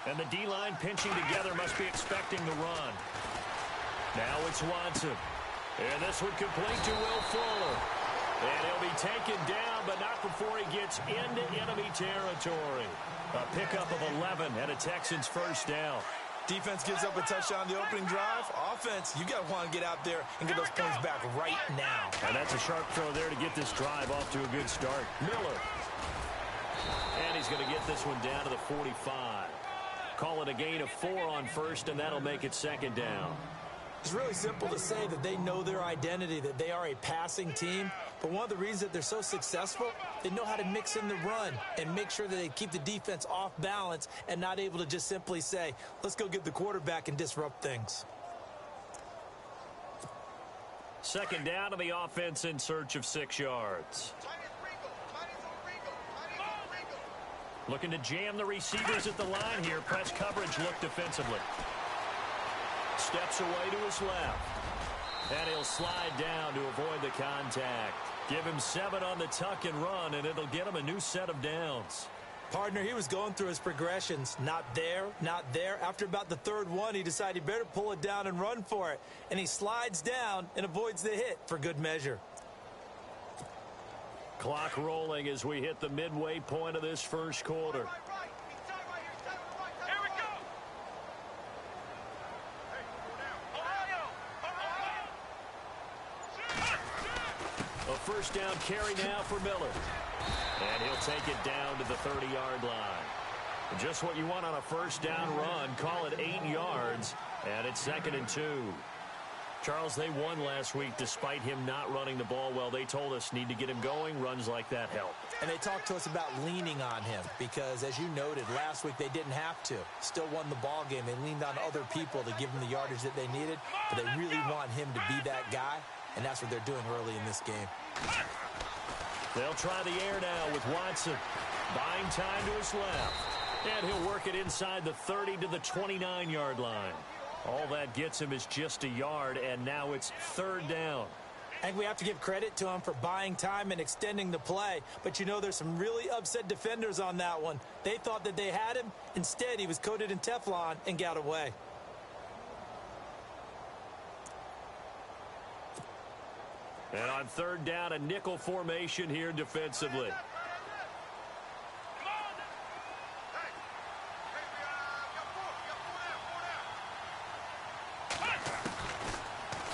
And the D-line pinching together must be expecting the run. Now it's Watson. And this one complete to Will Fuller. And he'll be taken down, but not before he gets into enemy territory. A pickup of 11 and a Texans first down. Defense gives up a touchdown the opening drive. Offense, you got to want to get out there and get those points back right now. And that's a sharp throw there to get this drive off to a good start. Miller. And he's going to get this one down to the 45. Call it a gain of 4 on first, and that'll make it second down. It's really simple to say that they know their identity, that they are a passing team. But one of the reasons that they're so successful, they know how to mix in the run and make sure that they keep the defense off balance and not able to just simply say, let's go get the quarterback and disrupt things. Second down to the offense in search of 6 yards. Looking to jam the receivers at the line here. Press coverage look defensively. Steps away to his left. And he'll slide down to avoid the contact. Give him 7 on the tuck and run, and it'll get him a new set of downs. Partner, he was going through his progressions. Not there, not there. After about the third one, he decided he better pull it down and run for it. And he slides down and avoids the hit for good measure. Clock rolling as we hit the midway point of this first quarter. A first down carry now for Miller. And he'll take it down to the 30-yard line. Just what you want on a first down run. Call it 8 yards. And it's 2nd and 2. Charles, they won last week despite him not running the ball well. They told us need to get him going. Runs like that help. And they talked to us about leaning on him because, as you noted, last week they didn't have to. Still won the ball game. They leaned on other people to give them the yardage that they needed. But they really want him to be that guy, and that's what they're doing early in this game. They'll try the air now with Watson. Buying time to his left. And he'll work it inside the 30 to the 29-yard line. All that gets him is just a yard, and now it's 3rd down. I think we have to give credit to him for buying time and extending the play. But, you know, there's some really upset defenders on that one. They thought that they had him. Instead, he was coated in Teflon and got away. And on 3rd down, a nickel formation here defensively.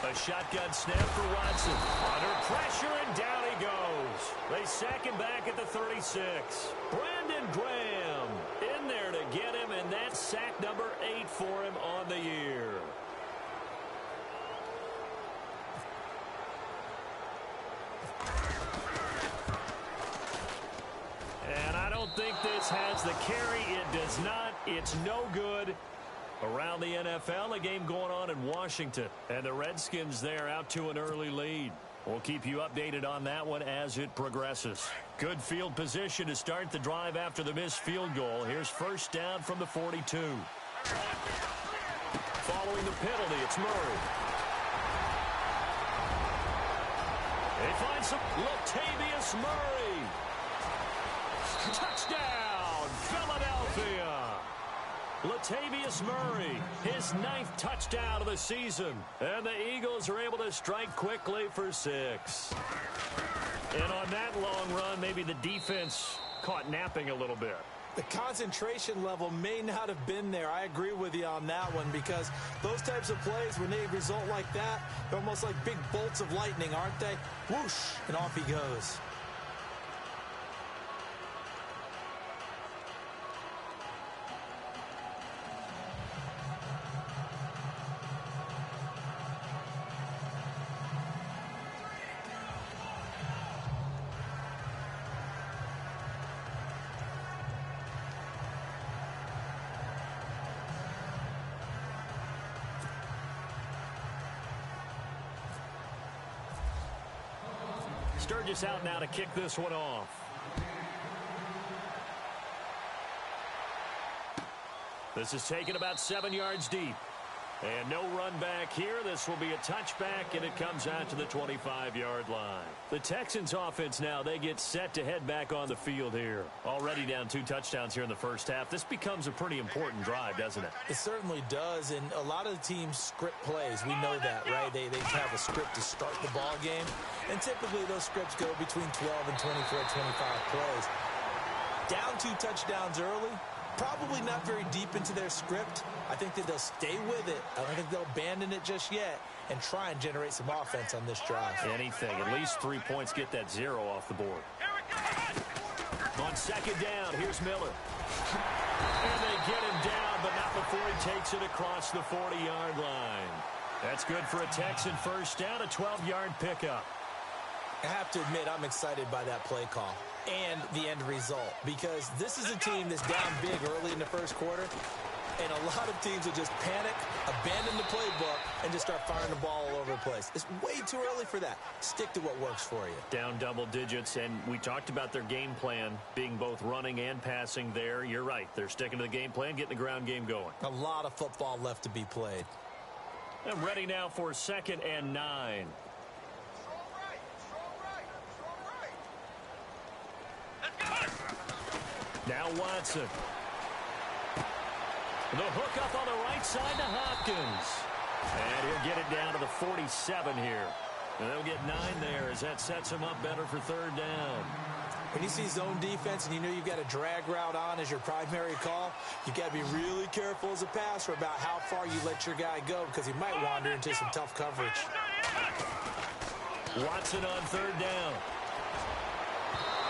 A shotgun snap for Watson. Under pressure, and down he goes. They sack him back at the 36. Brandon Graham in there to get him, and that's sack number 8 for him on the year. And I don't think this has the carry. It does not. It's no good. Around the NFL, a game going on in Washington. And the Redskins there out to an early lead. We'll keep you updated on that one as it progresses. Good field position to start the drive after the missed field goal. Here's first down from the 42. Following the penalty, it's Murray. They find some Latavius Murray. Touchdown, Philadelphia. Latavius Murray, his 9th touchdown of the season. And the Eagles are able to strike quickly for 6. And on that long run, maybe the defense caught napping a little bit. The concentration level may not have been there. I agree with you on that one because those types of plays, when they result like that, they're almost like big bolts of lightning, aren't they? Whoosh, and off he goes. Sturgis out now to kick this one off. This is taken about 7 yards deep. And no run back here. This will be a touchback, and it comes out to the 25-yard line. The Texans offense now, they get set to head back on the field here. Already down 2 touchdowns here in the first half. This becomes a pretty important drive, doesn't it? It certainly does, and a lot of the teams script plays. We know that, right? They have a script to start the ball game, and typically those scripts go between 12 and 24, 25 plays. Down 2 touchdowns early, probably not very deep into their script. I think that they'll stay with it. I don't think they'll abandon it just yet and try and generate some offense on this drive. Anything. At least 3 points, get that 0 off the board. On second down, here's Miller. And they get him down, but not before he takes it across the 40-yard line. That's good for a Texan first down, a 12-yard pickup. I have to admit, I'm excited by that play call and the end result, because this is a team that's down big early in the first quarter, and a lot of teams will just panic, abandon the playbook, and just start firing the ball all over the place. It's way too early for that. Stick to what works for you. Down double digits, and we talked about their game plan being both running and passing there. You're right. They're sticking to the game plan, getting the ground game going. A lot of football left to be played. I'm ready now for 2nd and 9. Now Watson. The hook up on the right side to Hopkins. And he'll get it down to the 47 here. And they'll get 9 there as that sets him up better for 3rd down. When you see zone defense and you know you've got a drag route on as your primary call, you've got to be really careful as a passer about how far you let your guy go, because he might wander into some tough coverage. Watson on 3rd down.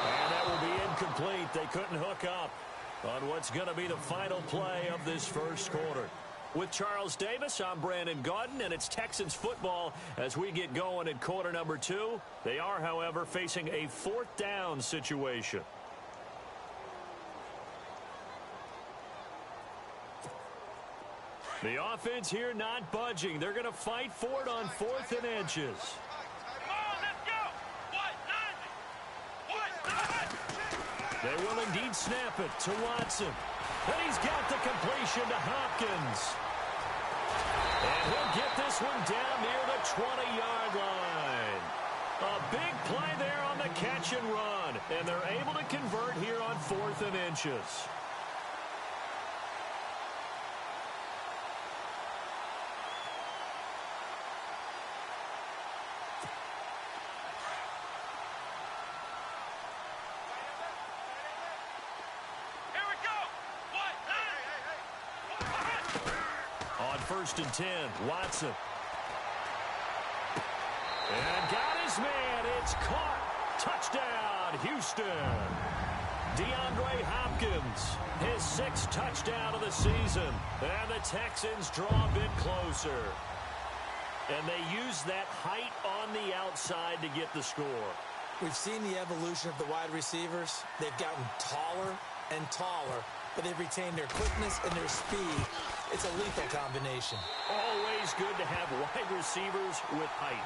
And that will be incomplete. They couldn't hook up on what's going to be the final play of this first quarter. With Charles Davis, I'm Brandon Gaudin, and it's Texans football as we get going in quarter number 2. They are, however, facing a 4th down situation. The offense here not budging. They're going to fight for it on 4th and inches. They will indeed snap it to Watson. And he's got the completion to Hopkins. And he'll get this one down near the 20-yard line. A big play there on the catch and run. And they're able to convert here on 4th and inches. On 1st and 10, Watson. And got his man. It's caught. Touchdown, Houston. DeAndre Hopkins, his 6th touchdown of the season. And the Texans draw a bit closer. And they use that height on the outside to get the score. We've seen the evolution of the wide receivers. They've gotten taller and taller, but they've retained their quickness and their speed. It's a lethal combination. Always good to have wide receivers with height.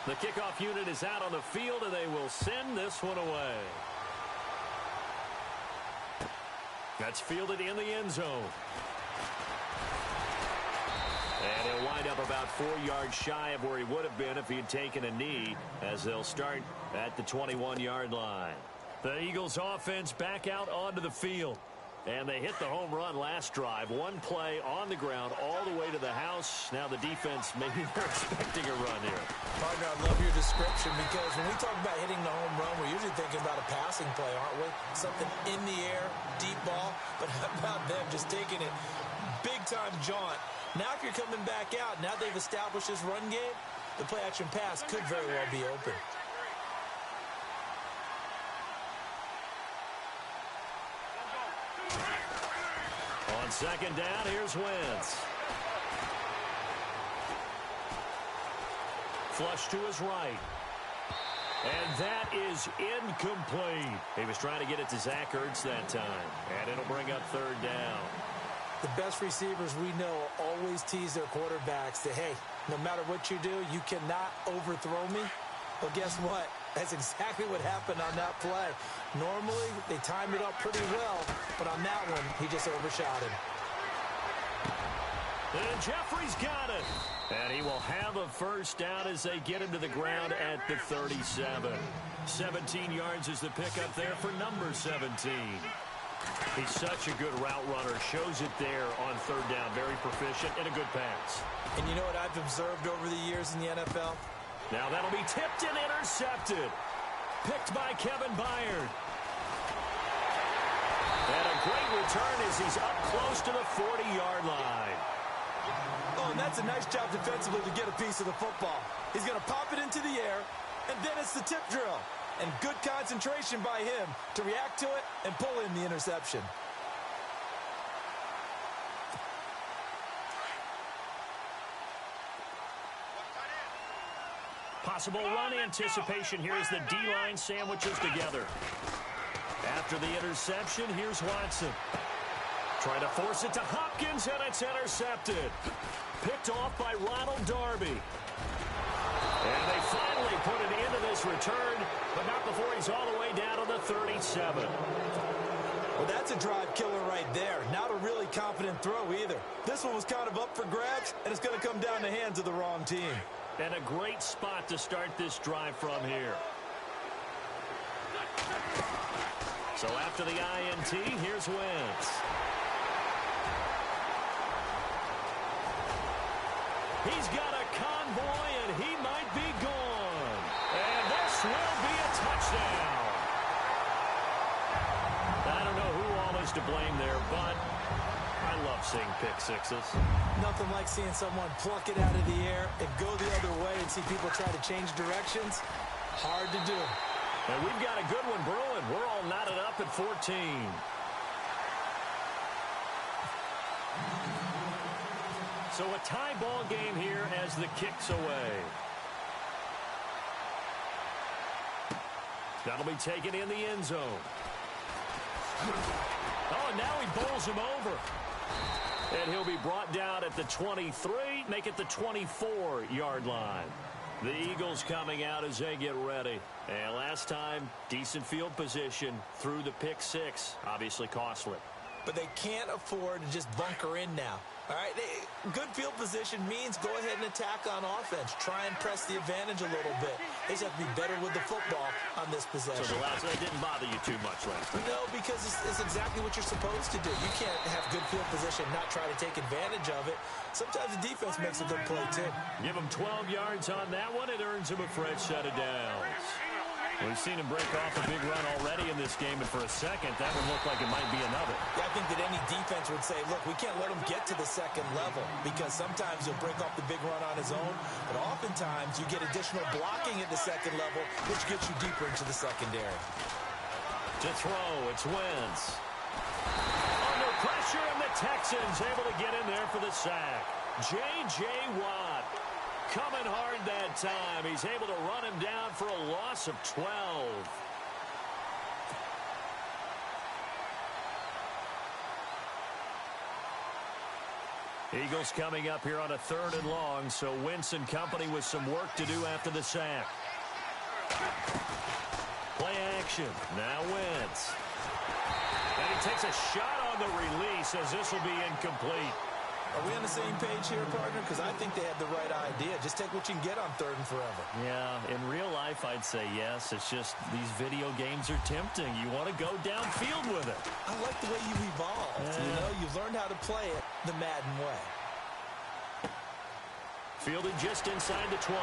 The kickoff unit is out on the field, and they will send this one away. That's fielded in the end zone. And he'll wind up about 4 yards shy of where he would have been if he had taken a knee, as they'll start at the 21-yard line. The Eagles offense back out onto the field. And they hit the home run last drive. One play on the ground all the way to the house. Now the defense, maybe they're expecting a run here. Partner, I love your description, because when we talk about hitting the home run, we're usually thinking about a passing play, aren't we? Something in the air, deep ball. But how about them just taking it big-time jaunt? Now if you're coming back out, now they've established this run game, the play-action pass could very well be open. On second down, here's Wentz. Flush to his right. And that is incomplete. He was trying to get it to Zach Ertz that time. And it'll bring up 3rd down. The best receivers we know always tease their quarterbacks that, hey, no matter what you do, you cannot overthrow me. Well, guess what? That's exactly what happened on that play. Normally, they timed it up pretty well, but on that one, he just overshot him. And Jeffrey's got it. And he will have a first down as they get him to the ground at the 37. 17 yards is the pickup there for number 17. He's such a good route runner. Shows it there on third down. Very proficient and a good pass. And you know what I've observed over the years in the NFL? Now that'll be tipped and intercepted. Picked by Kevin Byard. And a great return as he's up close to the 40-yard line. Oh, and that's a nice job defensively to get a piece of the football. He's going to pop it into the air, and then it's the tip drill. And good concentration by him to react to it and pull in the interception. Possible run anticipation here as the D-line sandwiches together. After the interception, here's Watson. Trying to force it to Hopkins, and it's intercepted. Picked off by Ronald Darby. And they finally put it into this return, but not before he's all the way down to the 37. Well, that's a drive killer right there. Not a really confident throw either. This one was kind of up for grabs, and it's going to come down the hands of the wrong team. And a great spot to start this drive from here. So after the INT, here's Wentz. He's got a convoy, and he might be gone. And this will be a touchdown. I don't know who all is to blame there, but I love seeing pick sixes. Nothing like seeing someone pluck it out of the air and go the other way and see people try to change directions. Hard to do. And we've got a good one brewing. We're all knotted up at 14. So a tie ball game here as the kick's away. That'll be taken in the end zone. Oh, and now he bowls him over. And he'll be brought down at the 23, make it the 24-yard line. The Eagles coming out as they get ready. And last time, decent field position through the pick six. Obviously costly. But they can't afford to just bunker in now. All right, good field position means go ahead and attack on offense. Try and press the advantage a little bit. They just have to be better with the football on this possession. So the last one didn't bother you too much last time? No, because it's exactly what you're supposed to do. You can't have good field position and not try to take advantage of it. Sometimes the defense makes a good play, too. Give him 12 yards on that one. It earns him a fresh set of downs. We've seen him break off a big run already in this game, and for a second, that would look like it might be another. Yeah, I think that any defense would say, look, we can't let him get to the second level, because sometimes he'll break off the big run on his own, but oftentimes you get additional blocking at the second level, which gets you deeper into the secondary. To throw, it's Wentz. Under pressure, and the Texans able to get in there for the sack. J.J. Watt. Coming hard that time. He's able to run him down for a loss of 12. Eagles coming up here on a 3rd and long, so Wentz and company with some work to do after the sack. Play action. Now Wentz. And he takes a shot on the release as this will be incomplete. Are we on the same page here, partner? Because I think they had the right idea. Just take what you can get on 3rd and forever. Yeah, in real life, I'd say yes. It's just these video games are tempting. You want to go downfield with it. I like the way you've evolved. You know, you've learned how to play it the Madden way. Fielded just inside the 20.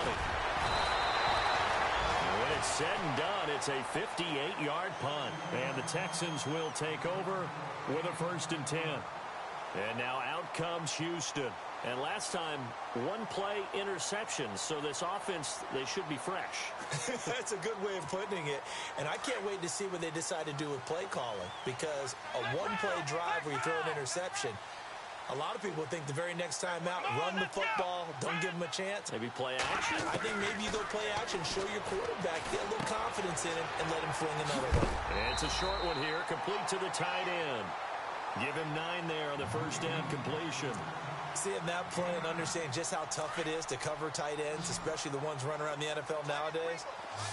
When it's said and done, it's a 58-yard punt. And the Texans will take over with a 1st and 10. And now out comes Houston. And last time, one play interception. So this offense, they should be fresh. That's a good way of putting it. And I can't wait to see what they decide to do with play calling. Because a one-play drive where you throw an interception, a lot of people think the very next time out, run the football, don't give them a chance. Maybe play action? I think maybe you go play action, show your quarterback, get a little confidence in it, and let him fling another one. And it's a short one here, complete to the tight end. Give him 9 there on the first down completion. Seeing that play and understanding just how tough it is to cover tight ends, especially the ones running around the NFL nowadays,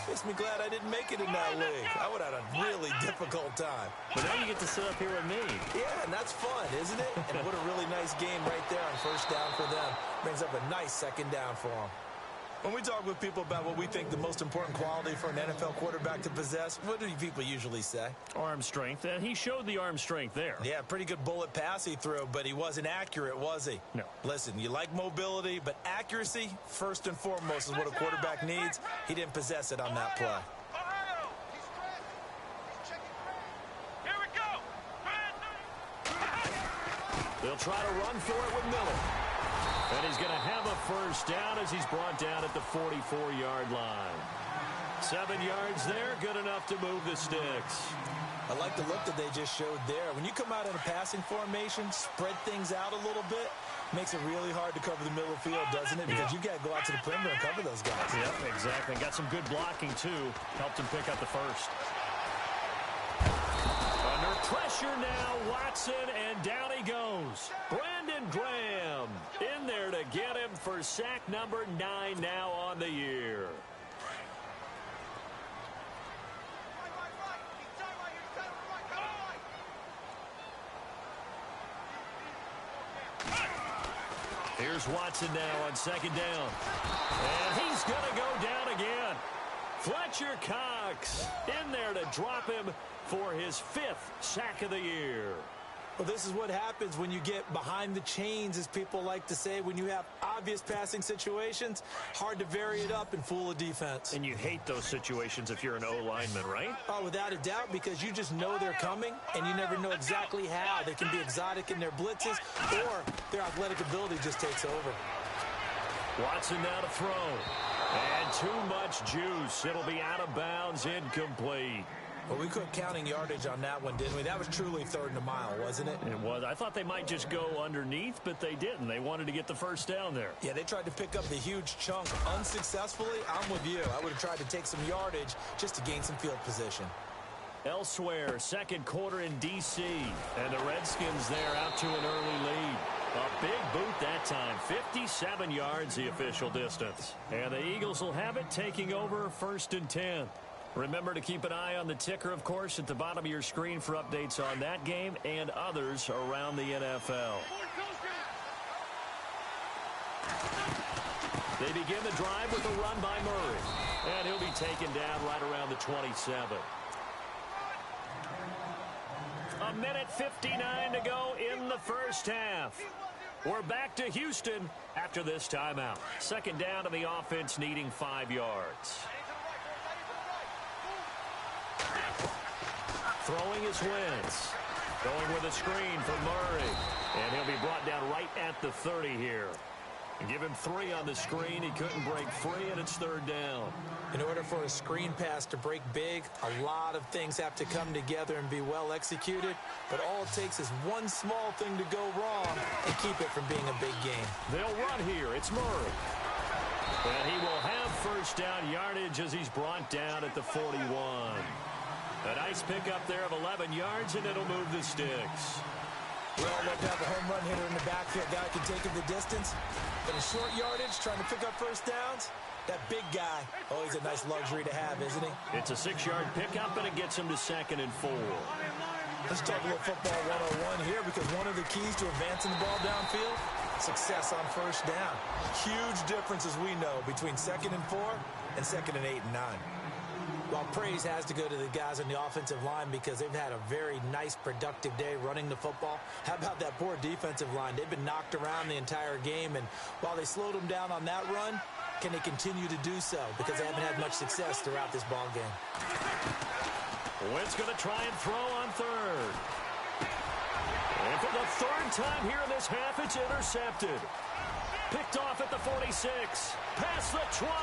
makes me glad I didn't make it in that league. I would have had a really difficult time. But now you get to sit up here with me. Yeah, and that's fun, isn't it? And what a really nice game right there on first down for them. Brings up a nice second down for them. When we talk with people about what we think the most important quality for an NFL quarterback to possess, what do people usually say? Arm strength, and he showed the arm strength there. Yeah, pretty good bullet pass he threw, but he wasn't accurate, was he? No. Listen, you like mobility, but accuracy, first and foremost, is what a quarterback needs. He didn't possess it on that play. Here we go. They'll try to run for it with Miller. And he's going to have a first down as he's brought down at the 44-yard line. 7 yards there, good enough to move the sticks. I like the look that they just showed there. When you come out in a passing formation, spread things out a little bit, makes it really hard to cover the middle of the field, doesn't it? Because you got to go out to the perimeter and cover those guys. Yep, exactly. Got some good blocking, too. Helped him pick up the first. Under pressure now, Watson, and down he goes. Brandon Graham in there to get him for sack number 9 now on the year. Here's Watson now on second down. And he's going to go down again. Fletcher Cox in there to drop him for his 5th sack of the year. Well, this is what happens when you get behind the chains, as people like to say. When you have obvious passing situations, hard to vary it up and fool a defense. And you hate those situations if you're an O-lineman, right? Oh, without a doubt, because you just know they're coming, and you never know exactly how. They can be exotic in their blitzes, or their athletic ability just takes over. Watson now to throw. And too much juice. It'll be out of bounds, incomplete. Well, we quit counting yardage on that one, didn't we? That was truly 3rd and a mile, wasn't it? It was. I thought they might just go underneath, but they didn't. They wanted to get the first down there. Yeah, they tried to pick up the huge chunk unsuccessfully. I'm with you. I would have tried to take some yardage just to gain some field position. Elsewhere, second quarter in D.C., and the Redskins there out to an early lead. A big boot that time, 57 yards the official distance. And the Eagles will have it, taking over 1st and 10. Remember to keep an eye on the ticker, of course, at the bottom of your screen for updates on that game and others around the NFL. They begin the drive with a run by Murray. And he'll be taken down right around the 27. A minute 59 to go in the first half. We're back to Houston after this timeout. Second down to the offense, needing 5 yards. Throwing is Wentz. Going with a screen for Murray. And he'll be brought down right at the 30 here. Give him 3 on the screen. He couldn't break free, and it's 3rd down. In order for a screen pass to break big, a lot of things have to come together and be well executed. But all it takes is one small thing to go wrong and keep it from being a big game. They'll run here. It's Murray. And he will have first down yardage as he's brought down at the 41. A nice pickup there of 11 yards, and it'll move the sticks. We all love to have a home run hitter in the backfield. Guy can take it the distance. But in short yardage, trying to pick up first downs, that big guy, always a nice luxury to have, isn't he? It's a 6-yard pickup, and it gets him to 2nd and 4. Let's talk a little football 101 here, because one of the keys to advancing the ball downfield, success on first down. Huge difference, as we know, between 2nd and 4 and 2nd and 8 and 9. Well, praise has to go to the guys on the offensive line because they've had a very nice, productive day running the football. How about that poor defensive line? They've been knocked around the entire game, and while they slowed them down on that run, can they continue to do so? Because they haven't had much success throughout this ball game. Wentz going to try and throw on 3rd. And for the 3rd time here in this half, it's intercepted. Picked off at the 46. Past the 20.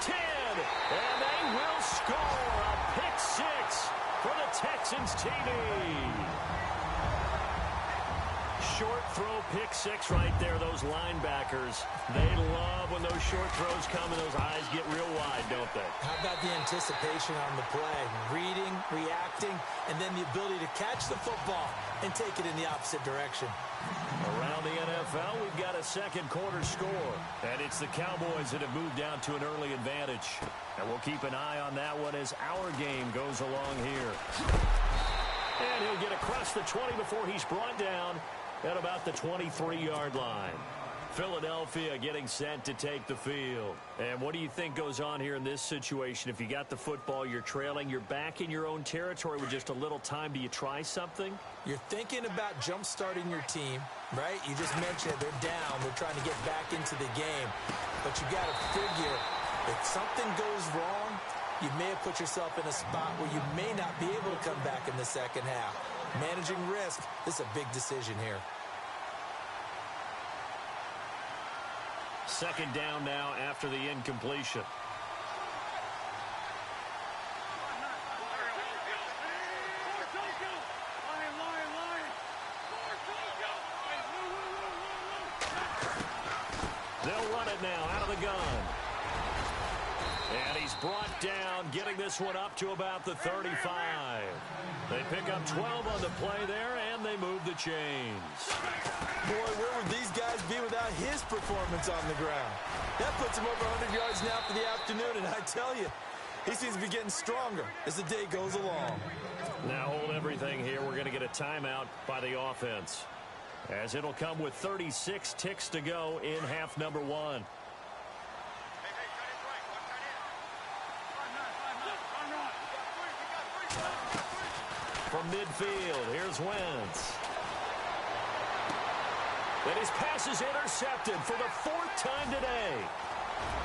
10. And they will score a pick 6 for the Texans TD. Short throw, pick 6 right there. Those linebackers, they love when those short throws come and those eyes get real wide, don't they? How about the anticipation on the play? Reading, reacting, and then and the ability to catch the football and take it in the opposite direction. Around the NFL, we've got a second quarter score. And it's the Cowboys that have moved down to an early advantage. And we'll keep an eye on that one as our game goes along here. And he'll get across the 20 before he's brought down at about the 23-yard line. Philadelphia getting set to take the field. And what do you think goes on here in this situation? If you got the football, you're trailing, you're back in your own territory with just a little time. Do you try something? You're thinking about jump-starting your team, right? You just mentioned it. They're down. They're trying to get back into the game. But you got to figure if something goes wrong, you may have put yourself in a spot where you may not be able to come back in the second half. Managing risk, this is a big decision here. Second down now after the incompletion. They'll run it now out of the gun. And he's brought down, getting this one up to about the 35. They pick up 12 on the play there, and they move the chains. Boy, where would these guys be without his performance on the ground? That puts him over 100 yards now for the afternoon, and I tell you, he seems to be getting stronger as the day goes along. Now hold everything here. We're going to get a timeout by the offense, as it'll come with 36 ticks to go in half number one. From midfield, here's Wentz. And his pass is intercepted for the fourth time today.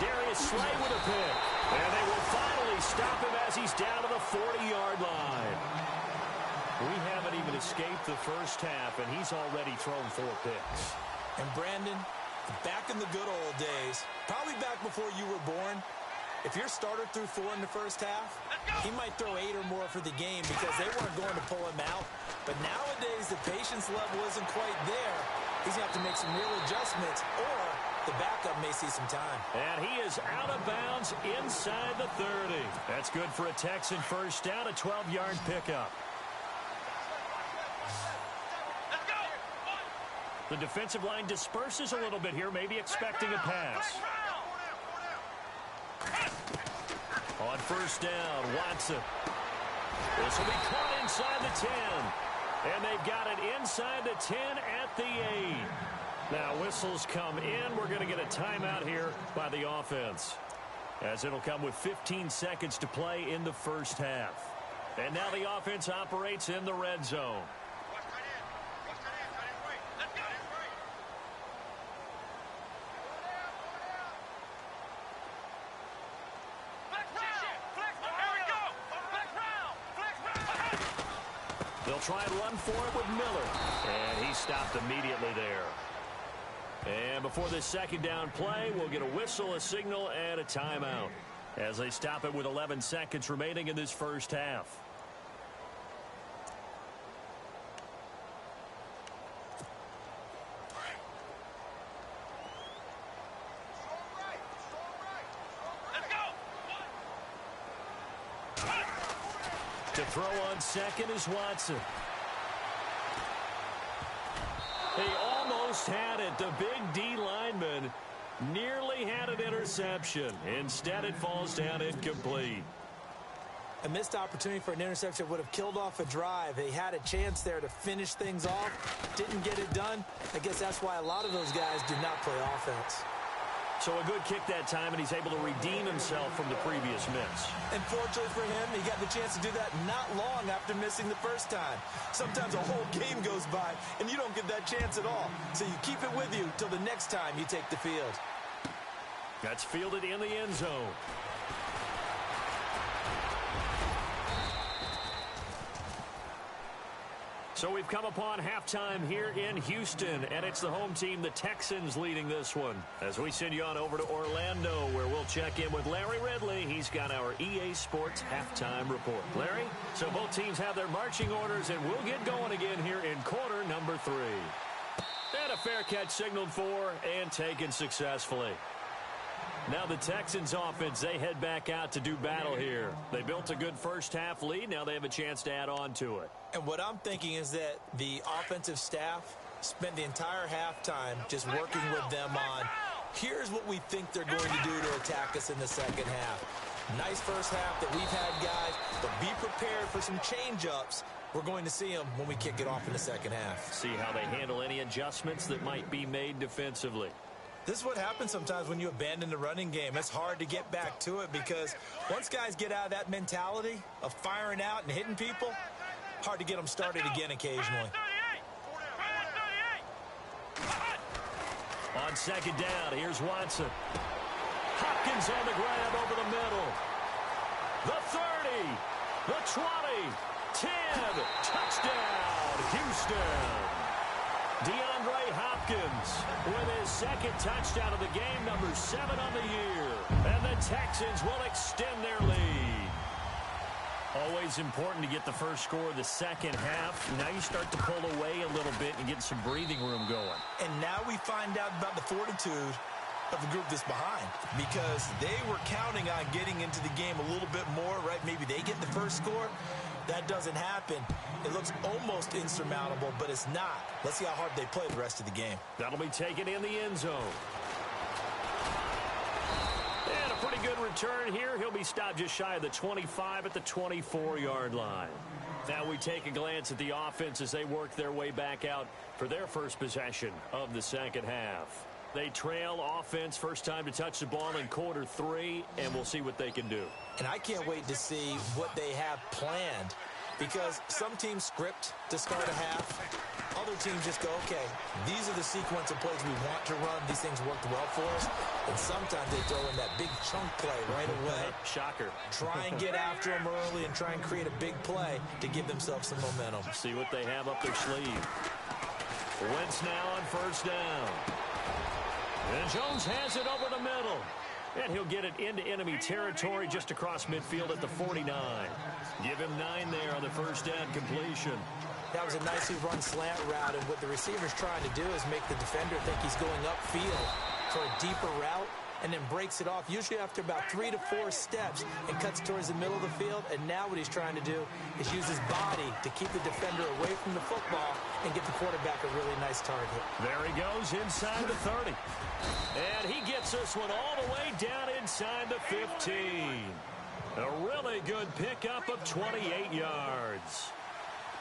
Darius Slay with a pick. And they will finally stop him as he's down to the 40-yard line. We haven't even escaped the first half, and he's already thrown 4 picks. And Brandon, back in the good old days, probably back before you were born, if your starter threw 4 in the first half, he might throw 8 or more for the game because they weren't going to pull him out. But nowadays, the patience level isn't quite there. He's going to have to make some real adjustments, or the backup may see some time. And he is out of bounds inside the 30. That's good for a Texan first down, a 12-yard pickup. The defensive line disperses a little bit here, maybe expecting a pass. On first down, Watson. This will be caught inside the 10. And they've got it inside the 10 at the 8. Now whistles come in. We're going to get a timeout here by the offense, as it'll come with 15 seconds to play in the first half. And now the offense operates in the red zone. They'll try and run for it with Miller. And he stopped immediately there. And before this second down play, we'll get a whistle, a signal, and a timeout, as they stop it with 11 seconds remaining in this first half. To throw on second is Watson. He almost had it. The big D lineman nearly had an interception. Instead, it falls down incomplete. A missed opportunity for an interception would have killed off a drive. They had a chance there to finish things off. Didn't get it done. I guess that's why a lot of those guys do not play offense. So a good kick that time, and he's able to redeem himself from the previous miss. And fortunately for him, he got the chance to do that not long after missing the first time. Sometimes a whole game goes by, and you don't get that chance at all. So you keep it with you till the next time you take the field. That's fielded in the end zone. So we've come upon halftime here in Houston, and it's the home team, the Texans, leading this one. As we send you on over to Orlando, where we'll check in with Larry Ridley. He's got our EA Sports halftime report. Larry, so both teams have their marching orders, and we'll get going again here in quarter number 3. And a fair catch signaled for and taken successfully. Now the Texans offense, they head back out to do battle here. They built a good first half lead. Now they have a chance to add on to it. And what I'm thinking is that the offensive staff spent the entire halftime just working with them on, here's what we think they're going to do to attack us in the second half. Nice first half that we've had, guys, but be prepared for some change-ups. We're going to see them when we kick it off in the second half. See how they handle any adjustments that might be made defensively. This is what happens sometimes when you abandon the running game. It's hard to get back to it because once guys get out of that mentality of firing out and hitting people, hard to get them started again occasionally. On second down, here's Watson. Hopkins on the grab over the middle. The 30, the 20, 10, touchdown, Houston. DeAndre Hopkins with his second touchdown of the game, number 7 on the year. And the Texans will extend their lead. Always important to get the first score of the second half. Now you start to pull away a little bit and get some breathing room going. And now we find out about the fortitude of the group that's behind, because they were counting on getting into the game a little bit more, right? Maybe they get the first score. That doesn't happen. It looks almost insurmountable, but it's not. Let's see how hard they play the rest of the game. That'll be taken in the end zone. And a pretty good return here. He'll be stopped just shy of the 25 at the 24-yard line. Now we take a glance at the offense as they work their way back out for their first possession of the second half. They trail offense, first time to touch the ball in quarter 3, and we'll see what they can do. And I can't wait to see what they have planned, because some teams script to start a half. Other teams just go, okay, these are the sequence of plays we want to run. These things worked well for us. And sometimes they throw in that big chunk play right away. Shocker. Try and get after them early and try and create a big play to give themselves some momentum. See what they have up their sleeve. Wentz now on first down. And Jones has it over the middle. And he'll get it into enemy territory just across midfield at the 49. Give him 9 there on the first down completion. That was a nicely run slant route, and what the receiver's trying to do is make the defender think he's going upfield for a deeper route, and then breaks it off, usually after about 3 to 4 steps, and cuts towards the middle of the field. And now what he's trying to do is use his body to keep the defender away from the football and get the quarterback a really nice target. There he goes inside the 30. And he gets this one all the way down inside the 15. A really good pickup of 28 yards.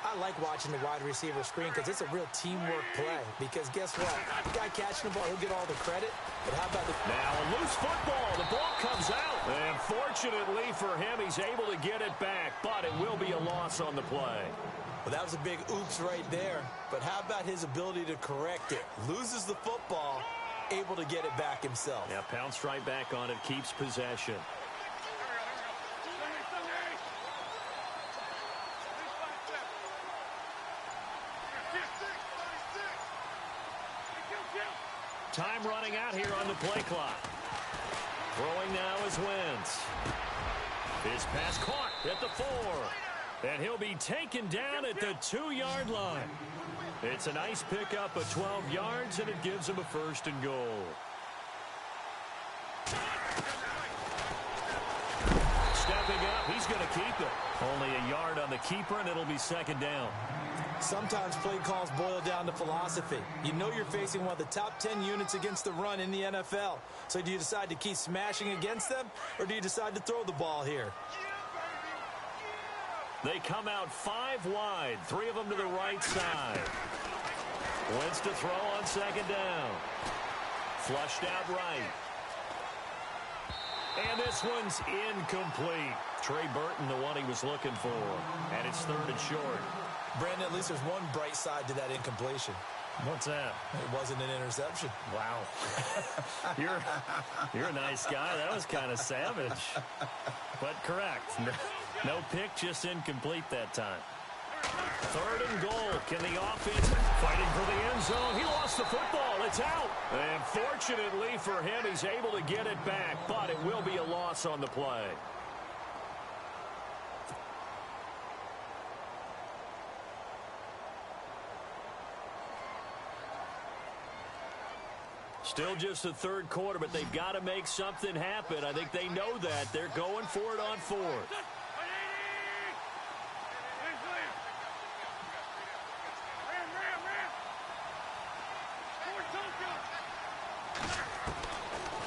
I like watching the wide receiver screen because it's a real teamwork play. Because guess what? The guy catching the ball, he'll get all the credit. But how about the... Now a loose football. The ball comes out. And fortunately for him, he's able to get it back. But it will be a loss on the play. Well, that was a big oops right there. But how about his ability to correct it? Loses the football, able to get it back himself. Yeah, pounced right back on it, keeps possession. Time running out here on the play clock. Throwing now is Wentz. His pass caught at the 4. And he'll be taken down at the 2-yard line. It's a nice pickup of 12 yards, and it gives him a first and goal. Stepping up, he's going to keep it. Only a yard on the keeper, and it'll be second down. Sometimes play calls boil down to philosophy. You know you're facing one of the top 10 units against the run in the NFL. So do you decide to keep smashing against them, or do you decide to throw the ball here? They come out 5 wide, 3 of them to the right side. Wentz to throw on second down. Flushed out right. And this one's incomplete. Trey Burton, the one he was looking for. And it's 3rd and short. Brandon, at least there's one bright side to that incompletion. What's that? It wasn't an interception. Wow. You're a nice guy. That was kind of savage. But correct. No pick, just incomplete that time. 3rd and goal. Can the offense fighting for the end zone? He lost the football. It's out. And fortunately for him, he's able to get it back, but it will be a loss on the play. Still just the third quarter, but they've got to make something happen. I think they know that. They're going for it on fourth.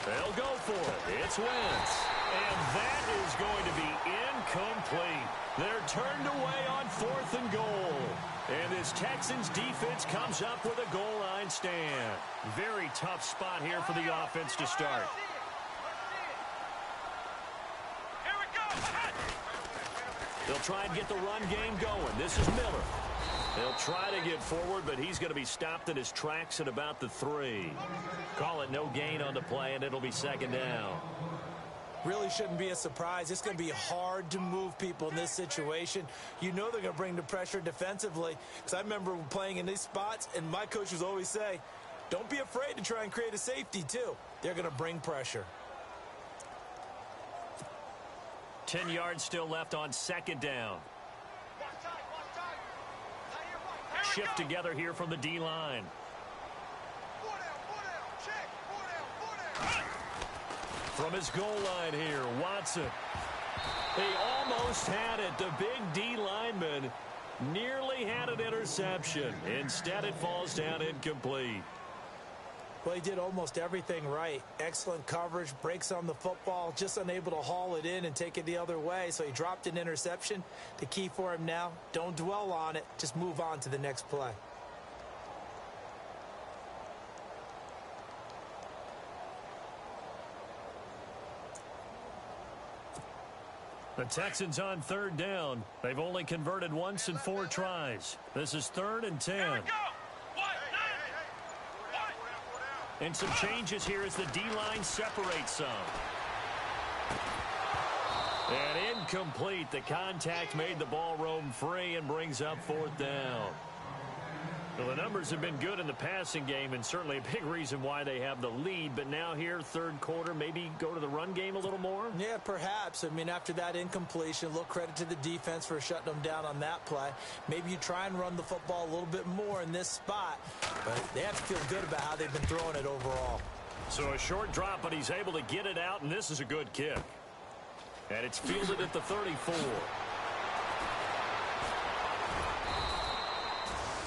They'll go for it. It's Wentz. And that is going to be incomplete. They're turned away on 4th and goal. And this Texans defense comes up with a goal line stand. Very tough spot here for the offense to start. Here we go. They'll try and get the run game going. This is Miller. They'll try to get forward, but he's going to be stopped in his tracks at about the 3. Call it no gain on the play, and it'll be second down. Really shouldn't be a surprise. It's going to be hard to move people in this situation. You know they're going to bring the pressure defensively. Because I remember playing in these spots, and my coaches always say, don't be afraid to try and create a safety, too. They're going to bring pressure. 10 yards still left on second down. Shift together here from the D-line. From his goal line here, Watson. He almost had it. The big D lineman nearly had an interception. Instead, it falls down incomplete. Well, he did almost everything right. Excellent coverage, breaks on the football, just unable to haul it in and take it the other way. So he dropped an interception. The key for him now, don't dwell on it. Just move on to the next play. The Texans on third down. They've only converted once in 4 tries. This is 3rd and 10. And some changes here as the D-line separates some. And incomplete. The contact made the ball roam free and brings up 4th down. Well, the numbers have been good in the passing game and certainly a big reason why they have the lead. But now here, third quarter, maybe go to the run game a little more? Yeah, perhaps. I mean, after that incompletion, a little credit to the defense for shutting them down on that play. Maybe you try and run the football a little bit more in this spot. But they have to feel good about how they've been throwing it overall. So a short drop, but he's able to get it out, and this is a good kick. And it's fielded at the 34.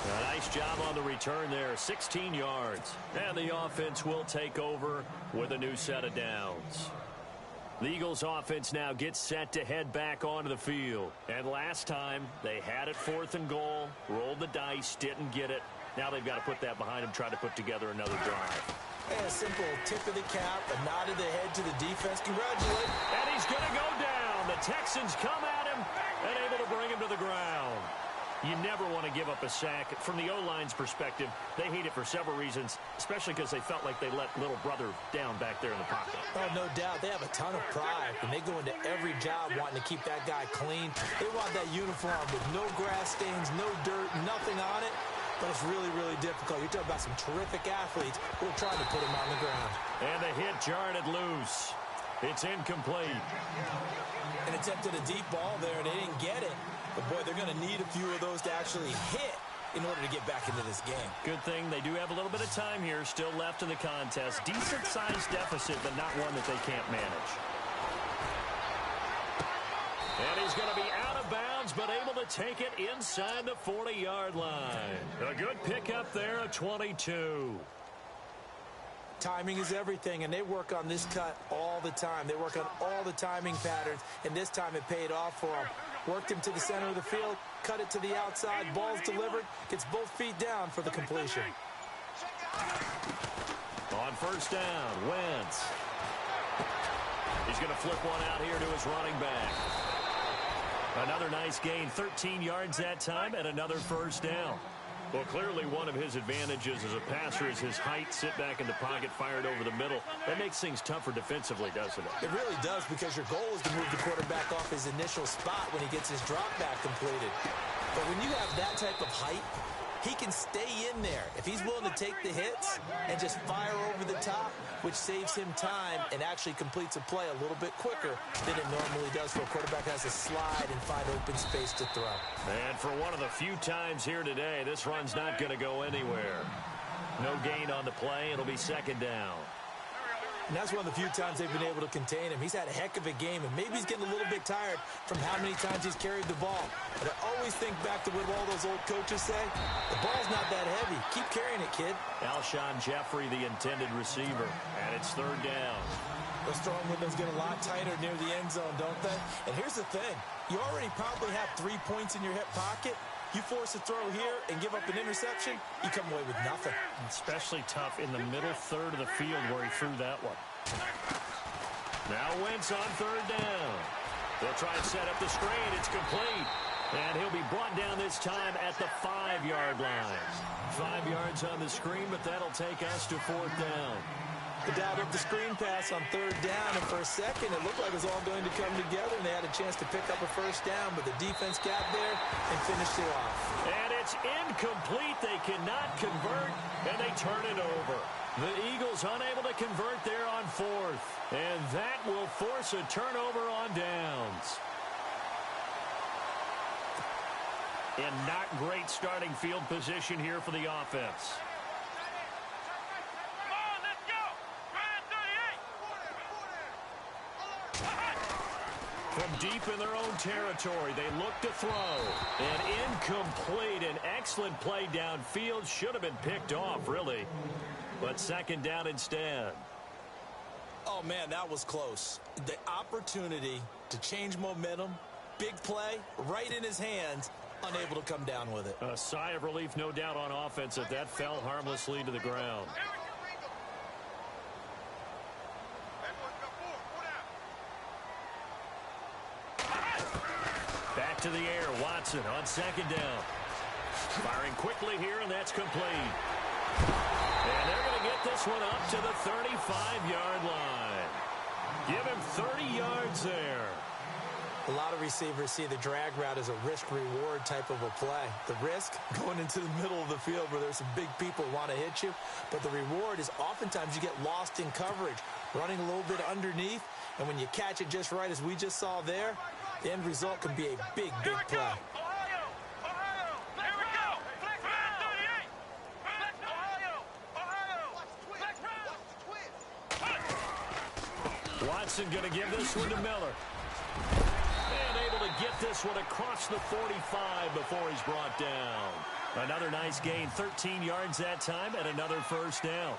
A nice job on the return there, 16 yards. And the offense will take over with a new set of downs. The Eagles offense now gets set to head back onto the field. And last time, they had it 4th and goal, rolled the dice, didn't get it. Now they've got to put that behind them, try to put together another drive. A simple tip of the cap, a nod of the head to the defense. Congratulations. And he's going to go down. The Texans come at him and able to bring him to the ground. You never want to give up a sack. From the O-line's perspective, they hate it for several reasons, especially because they felt like they let little brother down back there in the pocket. Oh, no doubt. They have a ton of pride, and they go into every job wanting to keep that guy clean. They want that uniform with no grass stains, no dirt, nothing on it. But it's really, really difficult. You're talking about some terrific athletes who are trying to put him on the ground. And the hit jarred it loose. It's incomplete. And attempted a deep ball there, and they didn't get it. But, boy, they're going to need a few of those to actually hit in order to get back into this game. Good thing they do have a little bit of time here still left in the contest. Decent-sized deficit, but not one that they can't manage. And he's going to be out of bounds, but able to take it inside the 40-yard line. A good pickup there at 22. Timing is everything, and they work on this cut all the time. They work on all the timing patterns, and this time it paid off for them. Worked him to the center of the field, cut it to the outside, ball's delivered, gets both feet down for the completion. On first down, Wentz. He's going to flip one out here to his running back. Another nice gain, 13 yards that time, and another first down. Well, clearly one of his advantages as a passer is his height, sit back in the pocket, fired over the middle. That makes things tougher defensively, doesn't it? It really does, because your goal is to move the quarterback off his initial spot when he gets his drop back completed. But when you have that type of height, he can stay in there. If he's willing to take the hits and just fire over the top, which saves him time and actually completes a play a little bit quicker than it normally does for a quarterback who has to slide and find open space to throw. And for one of the few times here today, this run's not going to go anywhere. No gain on the play. It'll be second down. And that's one of the few times they've been able to contain him. He's had a heck of a game, and maybe he's getting a little bit tired from how many times he's carried the ball. But I always think back to what all those old coaches say. The ball's not that heavy. Keep carrying it, kid. Alshon Jeffrey, the intended receiver, and it's third down. Those throwing windows get a lot tighter near the end zone, don't they? And here's the thing. You already probably have 3 points in your hip pocket. You force a throw here and give up an interception, you come away with nothing. Especially tough in the middle third of the field where he threw that one. Now Wentz on third down. They'll try and set up the screen. It's complete. And he'll be brought down this time at the 5-yard line. 5 yards on the screen, but that'll take us to fourth down. They dialed up the screen pass on third down, and for a second it looked like it was all going to come together, and they had a chance to pick up a first down, but the defense got there and finished it off. And it's incomplete. They cannot convert, and they turn it over. The Eagles unable to convert there on fourth, and that will force a turnover on downs. And not great starting field position here for the offense. From deep in their own territory, they look to throw. And incomplete. An excellent play downfield. Should have been picked off, really. But second down instead. Oh, man, that was close. The opportunity to change momentum, big play, right in his hands, unable to come down with it. A sigh of relief, no doubt, on offense if that fell harmlessly to the ground. Back to the air, Watson on second down. Firing quickly here, and that's complete. And they're going to get this one up to the 35-yard line. Give him 30 yards there. A lot of receivers see the drag route as a risk-reward type of a play. The risk, going into the middle of the field where there's some big people who want to hit you. But the reward is oftentimes you get lost in coverage, running a little bit underneath. And when you catch it just right, as we just saw there, the end result can be a big, big play. Watson going to give this one to Miller. And able to get this one across the 45 before he's brought down. Another nice gain, 13 yards that time, and another first down.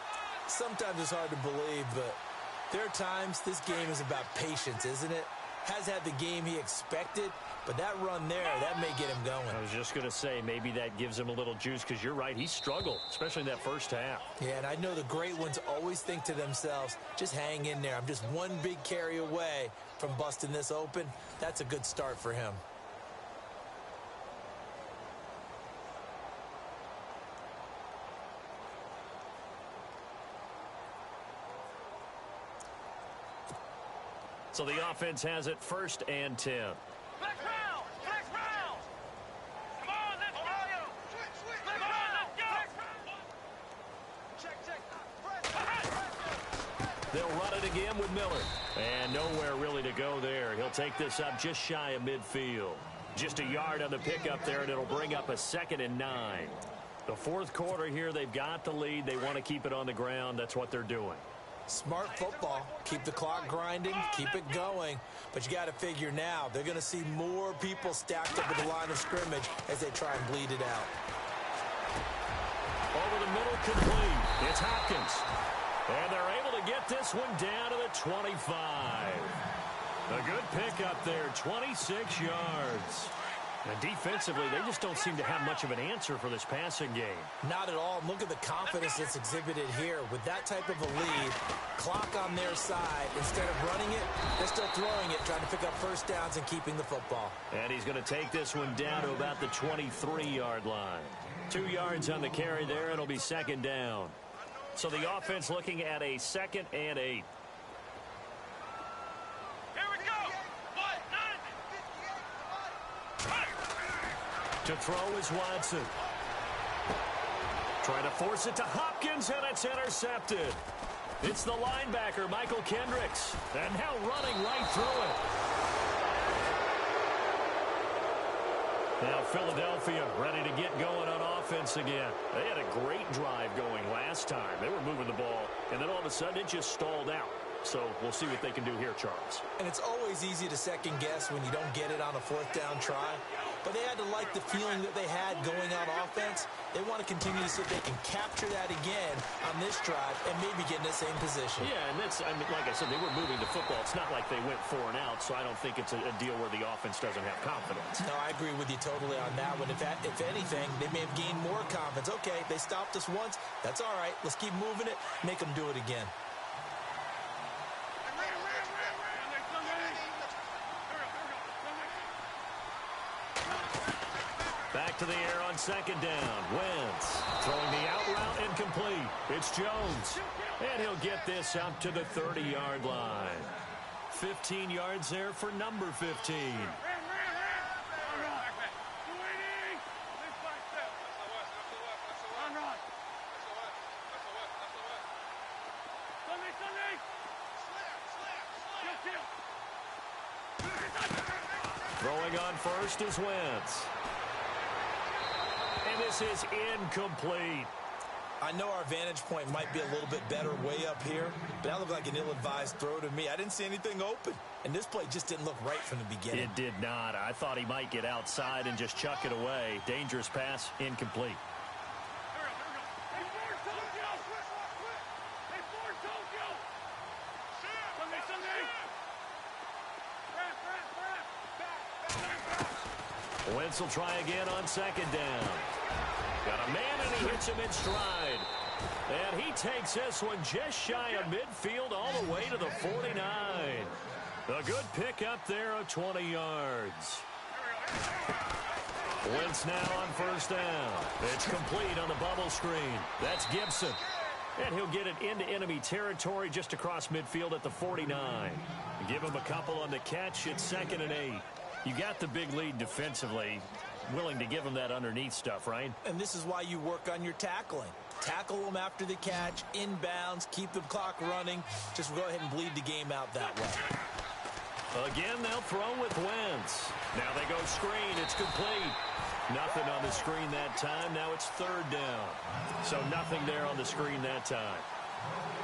Sometimes it's hard to believe, but there are times this game is about patience, isn't it? Has had the game he expected, but that run there, that may get him going. I was just going to say, maybe that gives him a little juice, because you're right, he struggled, especially in that first half. Yeah, and I know the great ones always think to themselves, just hang in there. I'm just one big carry away from busting this open. That's a good start for him. So the offense has it first and 10. Flex round! Flex round! Come on, let's go! Come on, let's go! Check. They'll run it again with Miller. And nowhere really to go there. He'll take this up just shy of midfield. Just a yard on the pickup there, and it'll bring up a 2nd and 9. The fourth quarter here, they've got the lead. They want to keep it on the ground. That's what they're doing. Smart football. Keep the clock grinding, keep it going. But you got to figure now, they're going to see more people stacked up at the line of scrimmage as they try and bleed it out. Over the middle, complete. It's Hopkins. And they're able to get this one down to the 25. A good pickup there, 26 yards. And defensively, they just don't seem to have much of an answer for this passing game. Not at all. Look at the confidence that's exhibited here. With that type of a lead, clock on their side, instead of running it, they're still throwing it, trying to pick up first downs and keeping the football. And he's going to take this one down to about the 23-yard line. 2 yards on the carry there. It'll be second down. So the offense looking at a 2nd and 8. To throw is Watson. Trying to force it to Hopkins, and it's intercepted. It's the linebacker, Michael Kendricks. And now running right through it. Now Philadelphia ready to get going on offense. offense again. They had a great drive going last time. They were moving the ball, and then all of a sudden it just stalled out. So we'll see what they can do here, Charles. And it's always easy to second guess when you don't get it on a fourth down try. But they had to like the feeling that they had going on offense. They want to continue to see if they can capture that again on this drive and maybe get in the same position. Yeah, and that's, I mean, like I said, they were moving the football. It's not like they went 4 and out, so I don't think it's a deal where the offense doesn't have confidence. No, I agree with you totally on that one. If anything, they may have gained more confidence. Okay, they stopped us once. That's all right. Let's keep moving it. Make them do it again. Back to the air on second down. Wentz throwing the out route incomplete. It's Jones. And he'll get this out to the 30-yard line. 15 yards there for number 15. Throwing on first is Wentz. And this is incomplete. I know our vantage point might be a little bit better way up here, but that looked like an ill-advised throw to me. I didn't see anything open, and this play just didn't look right from the beginning. It did not. I thought he might get outside and just chuck it away. Dangerous pass, incomplete. Wentz will try again on second down. Got a man, and he hits him in stride. And he takes this one just shy of midfield all the way to the 49. A good pickup there of 20 yards. Wentz now on first down. It's complete on the bubble screen. That's Gibson. And he'll get it into enemy territory just across midfield at the 49. Give him a couple on the catch. It's 2nd and 8. You got the big lead defensively. Willing to give him that underneath stuff, right? And this is why you work on your tackling. Tackle them after the catch, inbounds, keep the clock running. Just go ahead and bleed the game out that way. Again, they'll throw with Wentz. Now they go screen. It's complete. Nothing on the screen that time. Now it's 3rd down. So nothing there on the screen that time.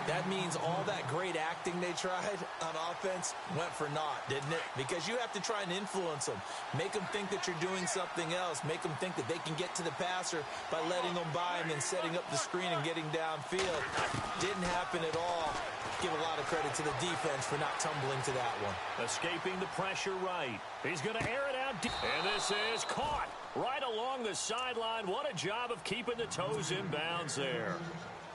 That means all that great acting they tried on offense went for naught, didn't it? Because you have to try and influence them. Make them think that you're doing something else. Make them think that they can get to the passer by letting them by him and setting up the screen and getting downfield. Didn't happen at all. Give a lot of credit to the defense for not tumbling to that one. Escaping the pressure right. He's going to air it out. And this is caught right along the sideline. What a job of keeping the toes in bounds there.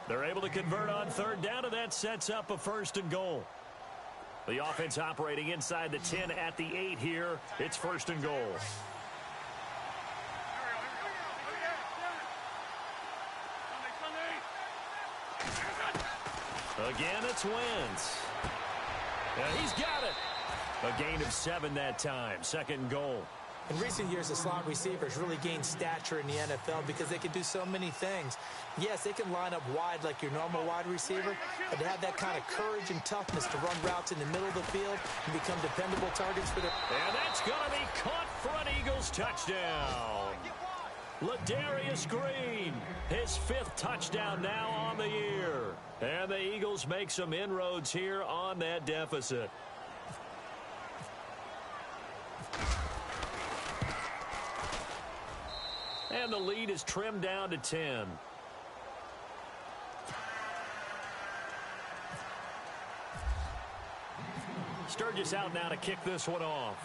They're able to convert on 3rd down, and that sets up a 1st and goal. The offense operating inside the 10 at the 8 here. It's 1st and goal. Again, it's Wentz. And he's got it. A gain of 7 that time. 2nd and goal. In recent years, the slot receivers really gained stature in the NFL because they can do so many things. Yes, they can line up wide like your normal wide receiver, but to have that kind of courage and toughness to run routes in the middle of the field and become dependable targets for the... And that's going to be caught for an Eagles touchdown. Ladarius Green, his 5th touchdown now on the year. And the Eagles make some inroads here on that deficit. And the lead is trimmed down to 10. Sturgis out now to kick this one off.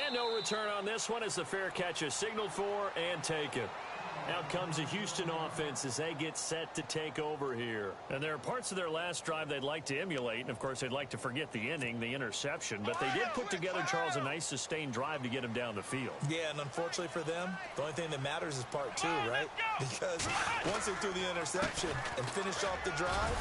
And no return on this one as the fair catch is signaled for and taken. Out comes the Houston offense as they get set to take over here. And there are parts of their last drive they'd like to emulate. And, of course, they'd like to forget the inning, the interception. But they did put together, Charles, a nice sustained drive to get him down the field. Yeah, and unfortunately for them, the only thing that matters is part 2, right? Because once they threw the interception and finished off the drive,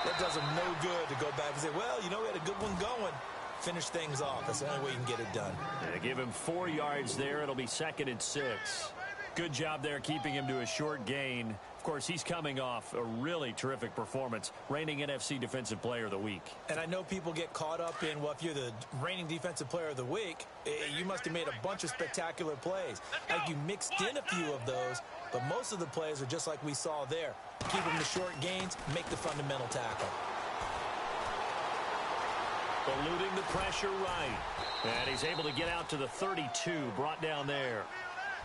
that does them no good to go back and say, well, you know, we had a good one going. Finish things off. That's the only way you can get it done. Yeah, give him 4 yards there. It'll be 2nd and 6. Good job there keeping him to a short gain. Of course, he's coming off a really terrific performance, reigning NFC Defensive Player of the Week. And I know people get caught up in, well, if you're the reigning Defensive Player of the Week, you must have made a bunch of spectacular plays. Like you mixed in a few of those, but most of the plays are just like we saw there. Keep them to short gains, make the fundamental tackle. Eluding the pressure right. And he's able to get out to the 32, brought down there.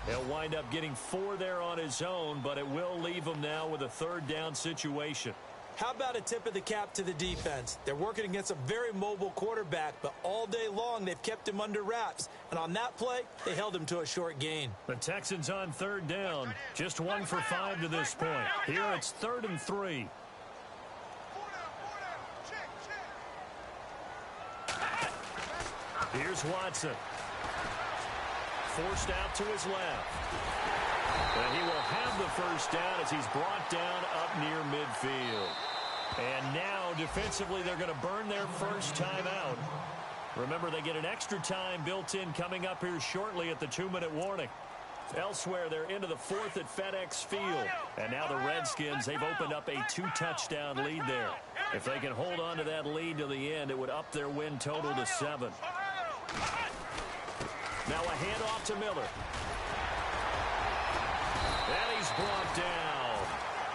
He'll wind up getting 4 there on his own, but it will leave him now with a third down situation. How about a tip of the cap to the defense? They're working against a very mobile quarterback, but all day long they've kept him under wraps. And on that play, they held him to a short gain. The Texans on third down. Just 1 for 5 to this point. Here it's 3rd and 3. Here's Watson. Forced out to his left. And he will have the first down as he's brought down up near midfield. And now, defensively, they're going to burn their first time out. Remember, they get an extra time built in coming up here shortly at the 2-minute warning. Elsewhere, they're into the 4th at FedEx Field. And now the Redskins, they've opened up a 2-touchdown lead there. If they can hold on to that lead to the end, it would up their win total to 7. Now a handoff to Miller. And he's brought down.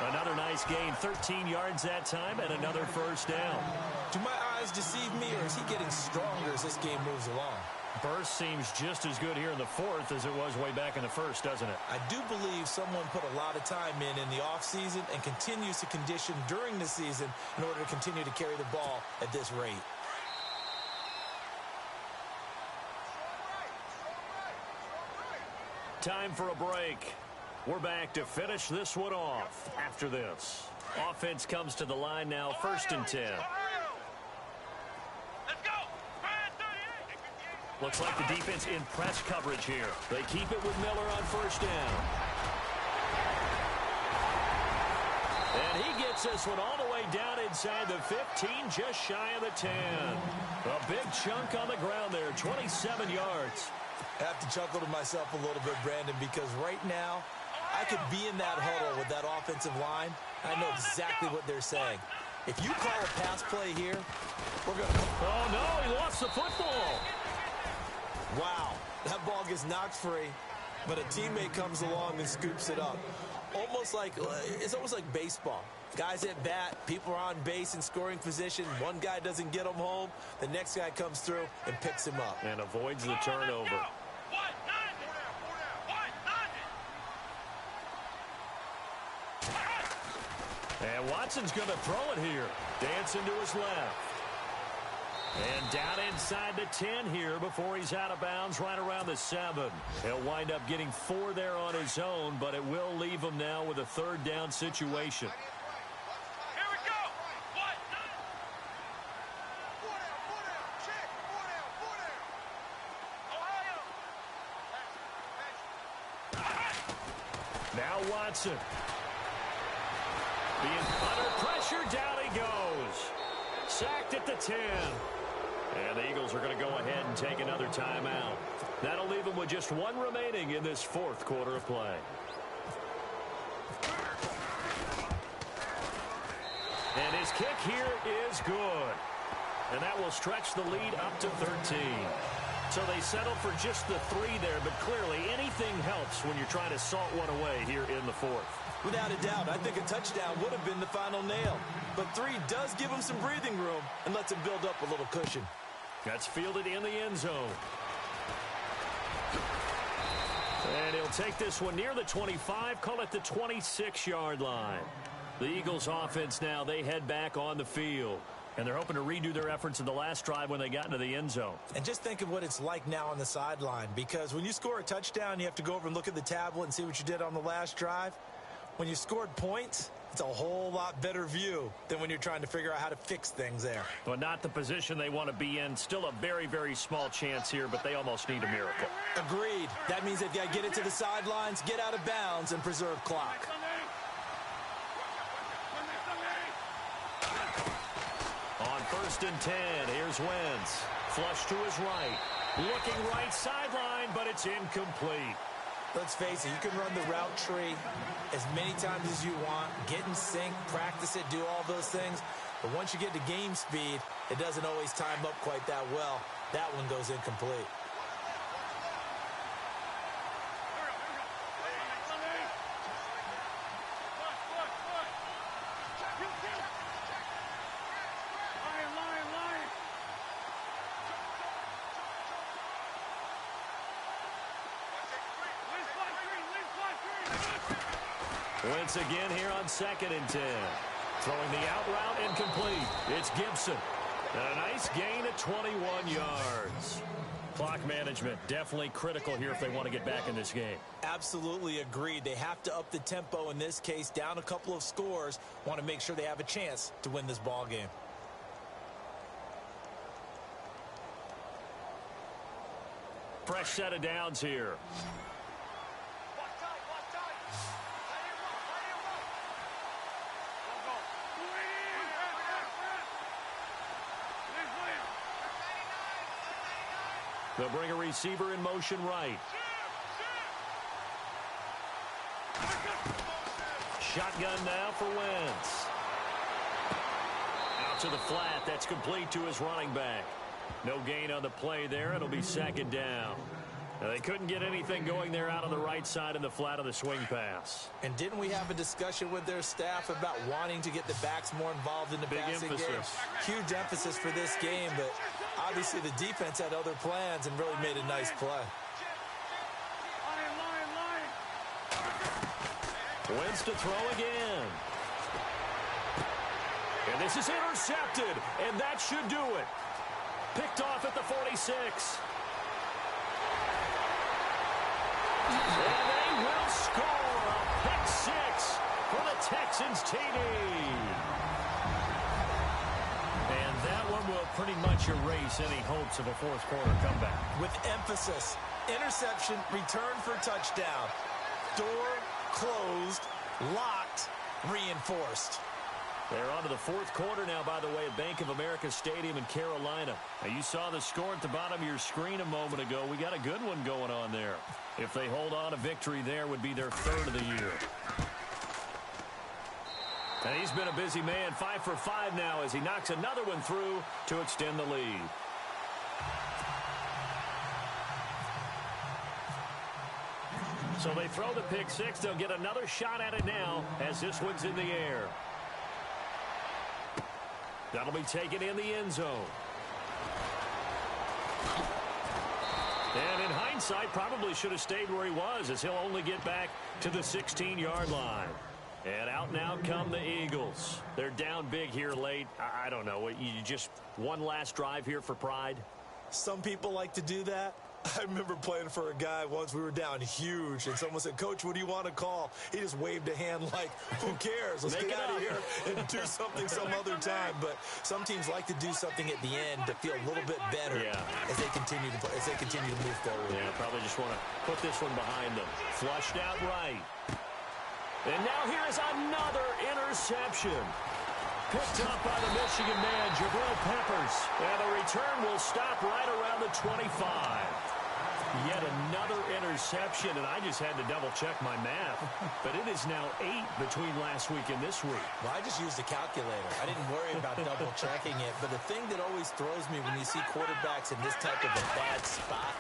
Another nice gain, 13 yards that time, and another first down. Do my eyes deceive me, or is he getting stronger as this game moves along? Burst seems just as good here in the 4th as it was way back in the 1st, doesn't it? I do believe someone put a lot of time in the offseason and continues to condition during the season in order to continue to carry the ball at this rate. Time for a break. We're back to finish this one off after this. Offense comes to the line now, 1st and 10. Let's go. Looks like the defense in press coverage here. They keep it with Miller on first down. And he gets this one all the way down inside the 15, just shy of the 10. A big chunk on the ground there, 27 yards. I have to chuckle to myself a little bit, Brandon, because right now I could be in that huddle with that offensive line. I know exactly what they're saying. If you call a pass play here, we're going to... Oh, no, he lost the football. Wow, that ball gets knocked free, but a teammate comes along and scoops it up. It's almost like baseball. Guys at bat, people are on base in scoring position. One guy doesn't get him home. The next guy comes through and picks him up. And avoids the turnover. And Watson's going to throw it here. Dancing to his left. And down inside the 10 here before he's out of bounds right around the 7. He'll wind up getting 4 there on his own, but it will leave him now with a third down situation. Here we go. Now Watson. Being under pressure, down he goes. Sacked at the 10. And the Eagles are going to go ahead and take another timeout. That'll leave them with just 1 remaining in this 4th quarter of play. And his kick here is good. And that will stretch the lead up to 13. So they settle for just the 3 there, but clearly anything helps when you're trying to salt one away here in the 4th. Without a doubt, I think a touchdown would have been the final nail. But 3 does give him some breathing room and lets him build up a little cushion. That's fielded in the end zone. And he'll take this one near the 25, call it the 26-yard line. The Eagles offense now, they head back on the field. And they're hoping to redo their efforts in the last drive when they got into the end zone. And just think of what it's like now on the sideline, because when you score a touchdown, you have to go over and look at the tablet and see what you did on the last drive. When you scored points, it's a whole lot better view than when you're trying to figure out how to fix things there. Well, not the position they want to be in. Still a very, very small chance here, but they almost need a miracle. Agreed. That means they've got to get it to the sidelines, get out of bounds, and preserve clock. On 1st and 10, here's Wentz. Flush to his right. Looking right sideline, but it's incomplete. Let's face it, you can run the route tree as many times as you want, get in sync, practice it, do all those things. But once you get to game speed, it doesn't always time up quite that well. That one goes incomplete. Wentz again here on 2nd and 10. Throwing the out route incomplete. It's Gibson. And a nice gain of 21 yards. Clock management definitely critical here if they want to get back in this game. Absolutely agreed. They have to up the tempo in this case, down a couple of scores. Want to make sure they have a chance to win this ball game. Fresh set of downs here. They'll bring a receiver in motion right. Shotgun now for Wentz. Out to the flat. That's complete to his running back. No gain on the play there. It'll be 2nd down. Now, they couldn't get anything going there out on the right side in the flat of the swing pass. And didn't we have a discussion with their staff about wanting to get the backs more involved in the passing game? Huge emphasis for this game, but obviously the defense had other plans and really made a nice play. Wentz to throw again. And this is intercepted, and that should do it. Picked off at the 46. And they will score a pick 6 for the Texans TD. And that one will pretty much erase any hopes of a fourth quarter comeback. With emphasis, interception, return for touchdown. Door closed, locked, reinforced. They're on to the fourth quarter now, by the way, at Bank of America Stadium in Carolina. Now, you saw the score at the bottom of your screen a moment ago. We got a good one going on there. If they hold on, a victory there would be their 3rd of the year. And he's been a busy man, 5 for 5 now as he knocks another one through to extend the lead. So they throw the pick 6. They'll get another shot at it now as this one's in the air. That'll be taken in the end zone. And in hindsight, probably should have stayed where he was as he'll only get back to the 16-yard line. And out now come the Eagles. They're down big here late. I don't know. You just one last drive here for pride? Some people like to do that. I remember playing for a guy once. We were down huge, and someone said, "Coach, what do you want to call?" He just waved a hand like, who cares? Let's get out of here and do something some other time. But some teams like to do something at the end to feel a little bit better as they continue to move forward. Yeah, probably just want to put this one behind them. Flushed out right. And now here is another interception. Picked up by the Michigan man, Jabril Peppers. And the return will stop right around the 25. Yet another interception, and I just had to double-check my math. But it is now 8 between last week and this week. Well, I just used a calculator. I didn't worry about double-checking it. But the thing that always throws me when you see quarterbacks in this type of a bad spot,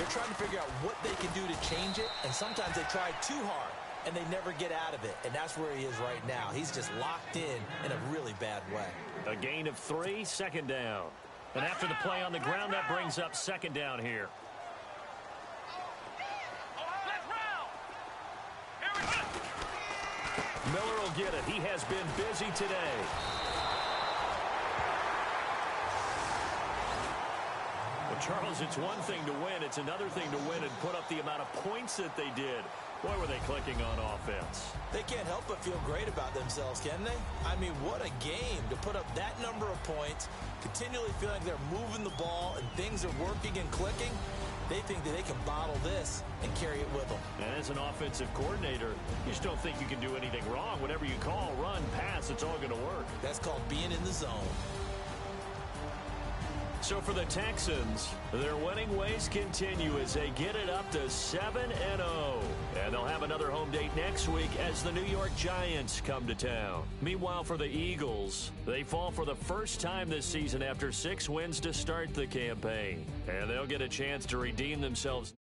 they're trying to figure out what they can do to change it, and sometimes they try too hard, and they never get out of it. And that's where he is right now. He's just locked in a really bad way. A gain of 3, 2nd down. And after the play on the ground, that brings up 2nd down here. Miller will get it. He has been busy today. Well, Charles, it's one thing to win. It's another thing to win and put up the amount of points that they did. Boy, were they clicking on offense. They can't help but feel great about themselves, can they? I mean, what a game to put up that number of points, continually feeling they're moving the ball and things are working and clicking. They think that they can bottle this and carry it with them. And as an offensive coordinator, you just don't think you can do anything wrong. Whatever you call, run, pass, it's all going to work. That's called being in the zone. So for the Texans, their winning ways continue as they get it up to 7-0. And they'll have another home date next week as the New York Giants come to town. Meanwhile, for the Eagles, they fall for the first time this season after 6 wins to start the campaign. And they'll get a chance to redeem themselves.